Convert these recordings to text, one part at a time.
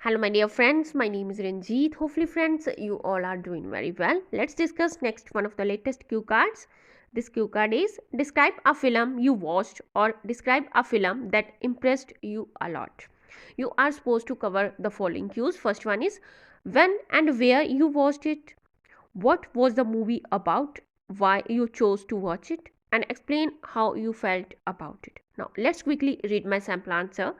Hello, my dear friends. My name is Ranjeet. Hopefully, friends, you all are doing very well. Let's discuss next one of the latest cue cards. This cue card is describe a film you watched or describe a film that impressed you a lot. You are supposed to cover the following cues. First one is when and where you watched it, what was the movie about, why you chose to watch it, and explain how you felt about it. Now, let's quickly read my sample answer.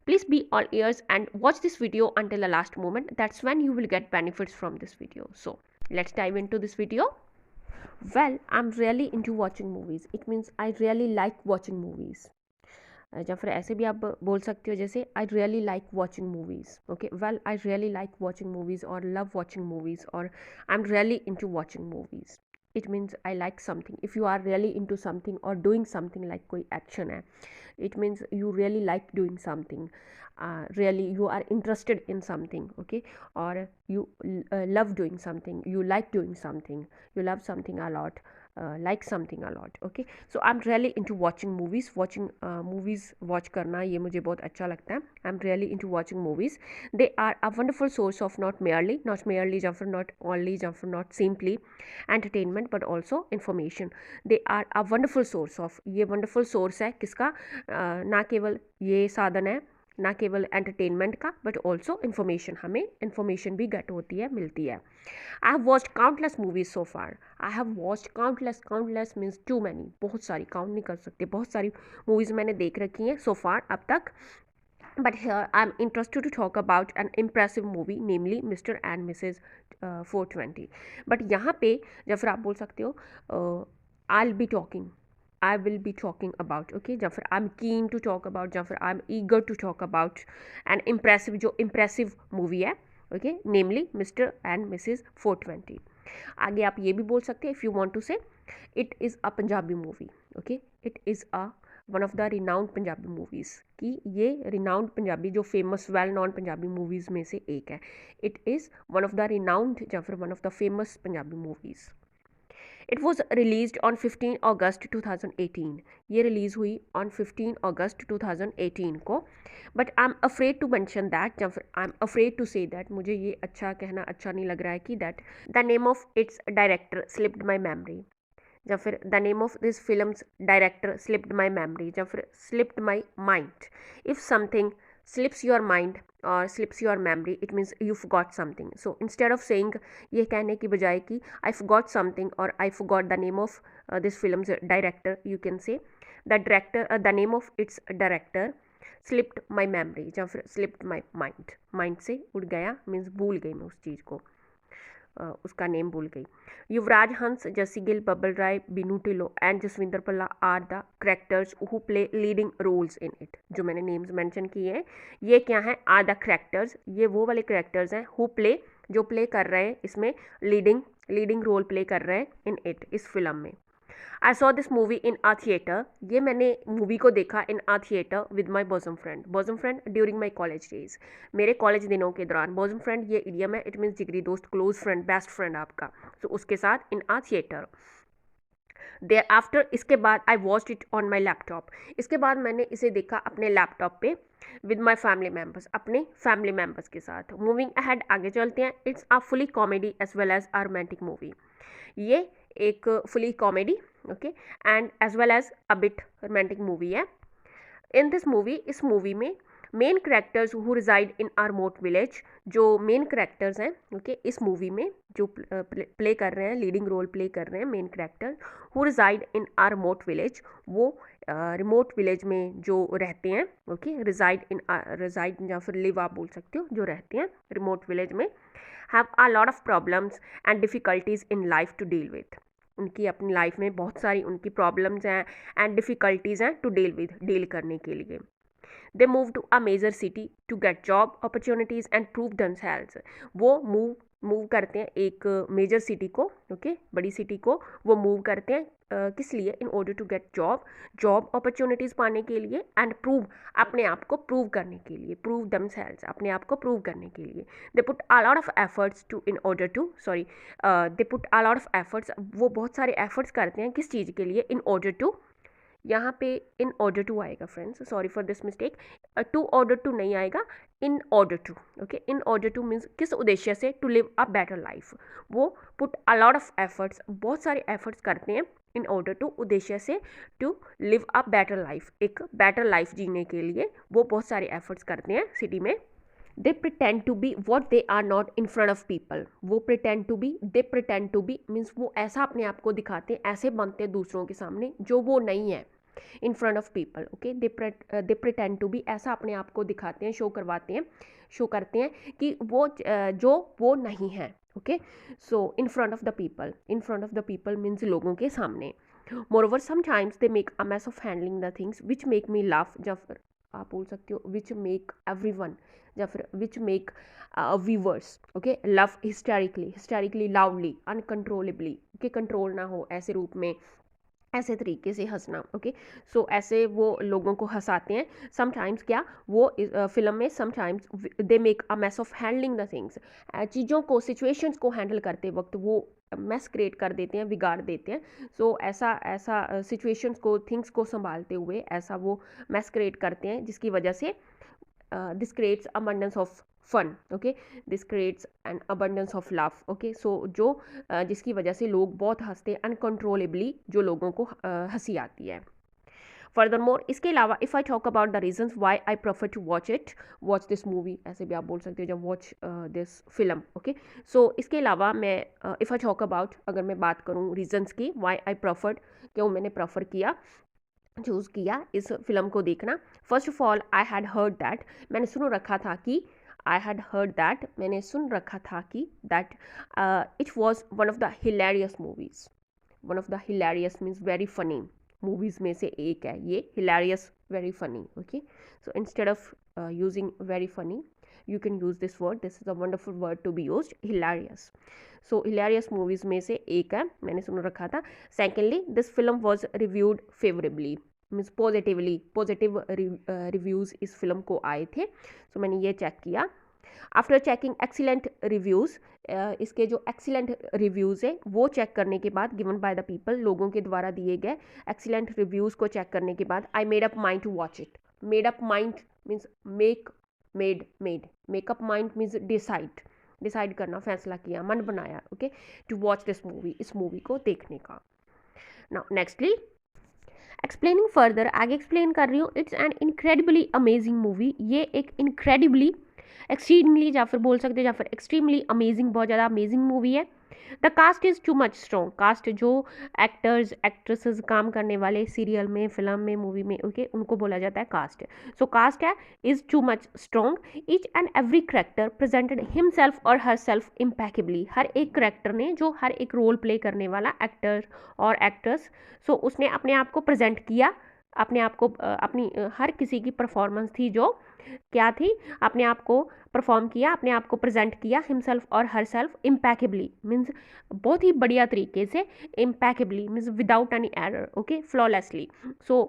Please be all ears and watch this video until the last moment. That's when you will get benefits from this video. So, let's dive into this video. Well, I'm really into watching movies. It means I really like watching movies. या फिर ऐसे भी आप बोल सकते हो जैसे I really like watching movies okay well I really like watching movies और लव वॉचिंग मूवीज़ और I am really into watching movies it means I like something if you are really into something और doing something like कोई action है it means you really like doing something really you are interested in something okay or you love doing something you like doing something you love something a lot like something a lot okay so I'm really into watching movies watch करना ये मुझे बहुत अच्छा लगता है I'm really into watching movies they are a wonderful source of not merely या फिर not only या फिर not simply entertainment but also information they are a wonderful source of ये wonderful source है किसका ना केवल ये साधन है ना केवल एंटरटेनमेंट का बट ऑल्सो इन्फॉर्मेशन हमें इन्फॉर्मेशन भी गेट होती है मिलती है I have watched countless movies so far I have watched countless means too many बहुत सारी काउंट नहीं कर सकते बहुत सारी मूवीज़ मैंने देख रखी हैं सो फार अब तक but here I am interested to talk about an impressive movie namely mister and Mrs 420 but यहाँ पे या फिर आप बोल सकते हो I be talking I will be talking about okay या फिर I'm keen to talk about या फिर I'm eager to talk about an impressive जो impressive movie है okay namely Mr. and Mrs. 420 आगे आप ये भी बोल सकते हैं if you want to say it is a Punjabi movie okay it is a one of the renowned Punjabi movies कि ये renowned पंजाबी जो famous well known Punjabi movies में से एक है it is one of the renowned या फिर one of the famous Punjabi movies It was released on 15 August 2018. ये रिलीज़ हुई on 15 August 2018 को but I am afraid to mention that या फिर I am afraid to say that मुझे ये अच्छा कहना अच्छा नहीं लग रहा है कि that the name of its director slipped my memory या फिर the name of this films director slipped my memory या फिर slipped my mind if something slips your mind or slips your memory it means you forgot something so instead of saying ये कहने की बजाय कि I forgot something or I forgot the name of this film's director you can say the director the name of its director slipped my memory या फिर slipped my mind से उड़ गया means भूल गई मैं उस चीज़ को उसका नेम भूल गई Yuvraj Hans Jassi Gill Babbal Rai Binnu Dhillon and Jaswinder Bhalla are the characters who play leading roles in it जो मैंने नेम्स मेंशन किए हैं ये क्या है आर द करेक्टर्स ये वो वाले करेक्टर्स हैं हु प्ले जो प्ले कर रहे हैं इसमें लीडिंग रोल प्ले कर रहे हैं इन इट इस फिल्म में I saw this movie in a theatre ये मैंने मूवी को देखा in a theatre with my bosom friend during my college days मेरे कॉलेज दिनों के दौरान बॉजम फ्रेंड ये इडियम है इट मीन्स जिगरी दोस्त क्लोज फ्रेंड बेस्ट फ्रेंड आपका तो उसके साथ in a theatre thereafter इसके बाद I watched it on my laptop इसके बाद मैंने इसे देखा अपने लैपटॉप पे विद माई फैमिली मेम्बर्स अपने फैमिली मेम्बर्स के साथ मूविंग अहेड आगे चलते हैं it's a fully comedy as well as a romantic movie ये एक fully comedy okay and as well as a bit romantic movie है इन दिस मूवी इस मूवी में main characters who reside in a remote village जो main characters हैं okay इस movie में जो प्ले कर रहे हैं लीडिंग रोल प्ले कर रहे हैं main character who reside in a remote village वो रिमोट विलेज में जो रहते हैं ओके रिजाइड या फिर लिव आप बोल सकते हो जो रहते हैं रिमोट विलेज में have a lot of problems and difficulties in life to deal with उनकी अपनी लाइफ में बहुत सारी उनकी प्रॉब्लम्स हैं एंड डिफ़िकल्टीज़ हैं टू डील करने के लिए they move to a major city to get job opportunities and prove themselves वो मूव करते हैं एक मेजर सिटी को ओके बड़ी सिटी को वो मूव करते हैं किस लिए in order to get job opportunities पाने के लिए एंड प्रूव अपने आप को प्रूव करने के लिए प्रूव दमसेल्व्स अपने आप को प्रूव करने के लिए they put a lot of efforts to in order to they put a lot of efforts वो बहुत सारे एफर्ट्स करते हैं किस चीज़ के लिए इन ऑर्डर टू यहाँ पे इन ऑर्डर टू आएगा friends, sorry for this mistake, to order to नहीं आएगा, in order to. Okay, in order to means किस उद्देश्य से, to live a better life. वो put a lot of efforts, बहुत सारे एफर्ट्स करते हैं इन ऑर्डर टू, उद्देश्य से, to live a better life, एक बेटर लाइफ जीने के लिए वो बहुत सारे एफर्ट्स करते हैं सिटी में। They pretend to be what they are not in front of people. वो pretend to be, they pretend to be means वो ऐसा अपने आप को दिखाते हैं, ऐसे बनते हैं दूसरों के सामने जो वो नहीं है, in front of people. Okay, they pretend to be, ऐसा अपने आप को दिखाते हैं, शो करवाते हैं, शो करते हैं कि वो जो वो नहीं है। Okay, so in front of the people, in front of the people means लोगों के सामने। Moreover sometimes they make a mass of handling the things which make me laugh, या फिर आप बोल सकते हो विच मेक एवरी वन, या फिर which make viewers okay love हिस्टेरिकली, हिस्टेरिकली loudly, uncontrollably. Okay, control ना हो, ऐसे रूप में, ऐसे तरीके से हंसना। ओके, सो ऐसे वो लोगों को हंसाते हैं। समटाइम्स क्या, वो फिल्म में sometimes they make a mass of handling the things, चीज़ों को, सिचुएशंस को हैंडल करते वक्त वो मैस क्रिएट कर देते हैं, बिगाड़ देते हैं। सो ऐसा ऐसा सिचुएशंस को, थिंग्स को संभालते हुए ऐसा वो मैस क्रिएट करते हैं, जिसकी वजह से this creates abundance of fun. Okay, this creates an abundance of laugh. Okay, so जो जिसकी वजह से लोग बहुत हंसते हैं अनकंट्रोलेबली, जो लोगों को हंसी आती है। फर्दरमोर, इसके अलावा if I talk about the reasons why I prefer to watch this movie, ऐसे भी आप बोल सकते हो जब watch this film. Okay, so इसके अलावा मैं इफ़ आई टॉक अबाउट, अगर मैं बात करूँ रीजंस की, व्हाई आई प्रेफर्ड, क्यों मैंने प्रेफर किया, चूज़ किया इस फिल्म को देखना। First of all, I had heard that, मैंने सुन रखा था कि, आई हैड हर्ड दैट, मैंने सुन रखा था कि, that it was one of the hilarious movies. One of the hilarious means very funny movies में से एक है ये, hilarious, very funny. Okay, so instead of using very funny, you can use this word, this is a wonderful word to be used, hilarious. So hilarious movies में से एक है, मैंने सुन रखा था। Secondly, this film was reviewed favorably, means positively, positive reviews इस film को आए थे। सो मैंने ये चेक किया। आफ्टर चेकिंग एक्सीलेंट रिव्यूज़, इसके जो एक्सीलेंट रिव्यूज़ है वो चेक करने के बाद, गिवन बाय द पीपल, लोगों के द्वारा दिए गए एक्सीलेंट रिव्यूज़ को चेक करने के बाद, I made up mind to watch it. Made up mind means makeup mind means decide करना, फैसला किया, मन बनाया। Okay, to watch this movie, इस मूवी को देखने का। नाउ नेक्स्टली एक्सप्लेनिंग फर्दर, आगे एक्सप्लेन कर रही हूँ। It's an incredibly amazing movie, ये एक इनक्रेडिबली, एक्सट्रीमली, या फिर बोल सकते हैं, या फिर एक्सट्रीमली अमेजिंग, बहुत ज़्यादा अमेजिंग मूवी है। The cast is too much strong, cast जो एक्टर्स एक्ट्रेसेस काम करने वाले सीरियल में, फिल्म में, मूवी में, ओके, उनको बोला जाता है कास्ट। सो कास्ट है is too much strong. Each and every character presented himself और हर सेल्फ इम्पैकेबली, हर एक करेक्टर ने, जो हर एक रोल प्ले करने वाला एक्टर और एक्ट्रेस, सो उसने अपने आप को प्रेजेंट किया, अपने आप को, अपनी हर किसी की परफॉर्मेंस थी जो क्या थी, अपने आप को परफॉर्म किया, अपने आप को प्रेजेंट किया, हिमसेल्फ और हर सेल्फ इम्पैकेबली मीन्स बहुत ही बढ़िया तरीके से, impeccably means without any error, okay, flawlessly, so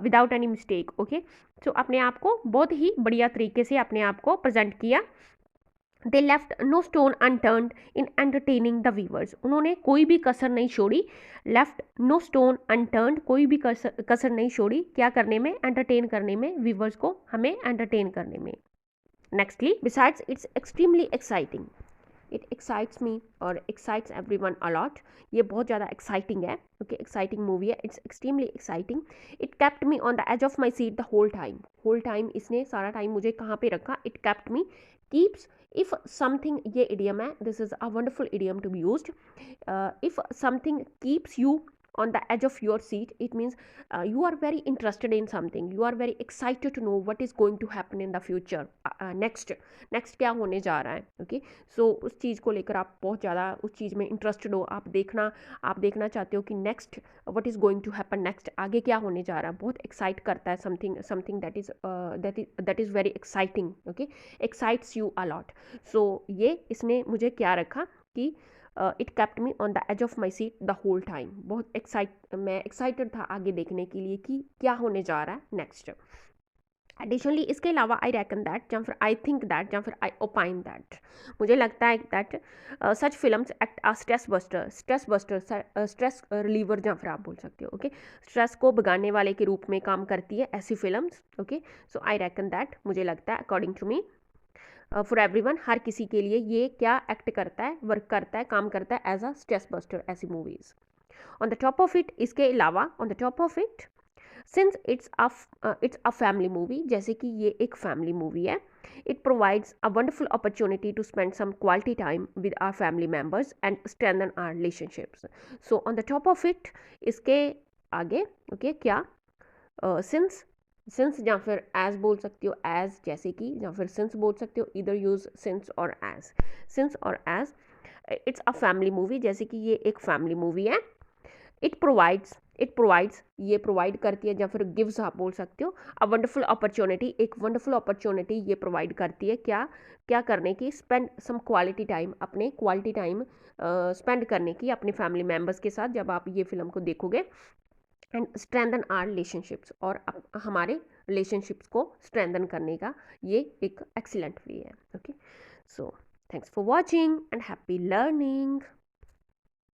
without any mistake. Okay, so अपने आप को बहुत ही बढ़िया तरीके से अपने आप को प्रेजेंट किया। They left no stone unturned in entertaining the viewers, उन्होंने कोई भी कसर नहीं छोड़ी। लेफ्ट नो स्टोन अनटर्न्ड, कोई भी कसर नहीं छोड़ी, क्या करने में, एंटरटेन करने में, व्यूअर्स को, हमें एंटरटेन करने में। Nextly, besides it's extremely exciting, it excites me और एक्साइट्स एवरीवन अलॉट, ये बहुत ज़्यादा एक्साइटिंग है। ओके, एक्साइटिंग मूवी है, it's extremely exciting. It kept me on the edge of my seat the whole time, इसने सारा टाइम मुझे कहाँ पे रखा, it kept me, keeps, if something, ये इडियम है, this is a wonderful idiom to be used. If something keeps you on the edge of your seat, it means you are very interested in something, you are very excited to know what is going to happen in the future, next क्या होने जा रहा है। Okay, सो उस चीज़ को लेकर आप बहुत ज़्यादा उस चीज़ में इंटरेस्टेड हो, आप देखना चाहते हो कि next what is going to happen, next आगे क्या होने जा रहा है, बहुत एक्साइट करता है, something that is very exciting. Okay, excites you a lot. So ये इसने मुझे क्या रखा कि it kept me on the edge of my seat the whole time, बहुत मैं एक्साइटेड था आगे देखने के लिए कि क्या होने जा रहा है नेक्स्ट। एडिशनली इसके अलावा आई रेकन दैट, या फिर आई थिंक दैट, या फिर आई ओपाइन दैट, मुझे लगता है that such films act a stress buster stress reliever, या फिर आप बोल सकते हो ओके, स्ट्रेस को भगाने वाले के रूप में काम करती है ऐसी films. Okay, so I reckon that, मुझे लगता है according to me, for everyone, हर किसी के लिए ये क्या एक्ट करता है, वर्क करता है, काम करता है एज अ स्ट्रेस बस्टर, ऐसी movies. On the top of it, इसके अलावा on the top of it, since it's a family movie, जैसे कि ये एक फैमिली मूवी है, it provides a wonderful opportunity to spend some quality time with our family members and strengthen our relationships. So on the top of it, इसके आगे okay क्या, since या फिर एज बोल सकती हो, एज जैसे कि, या फिर सिंस बोल सकते हो, इधर यूज सिंस और एज, सिंस और as. It's a family movie, जैसे कि ये एक फैमिली मूवी है। इट प्रोवाइड्स ये प्रोवाइड करती है, या फिर गिव्स आप बोल सकते हो, अ वंडरफुल अपॉर्चुनिटी, एक वंडरफुल अपॉर्चुनिटी ये प्रोवाइड करती है, क्या क्या करने की, स्पेंड सम क्वालिटी टाइम, अपने क्वालिटी टाइम स्पेंड करने की अपने फैमिली मेम्बर्स के साथ, जब आप ये फिल्म को देखोगे, एंड स्ट्रेंथन आवर रिलेशनशिप्स, और हमारे रिलेशनशिप्स को स्ट्रेंथन करने का ये एक एक्सीलेंट वे है। Okay, so thanks for watching and happy learning.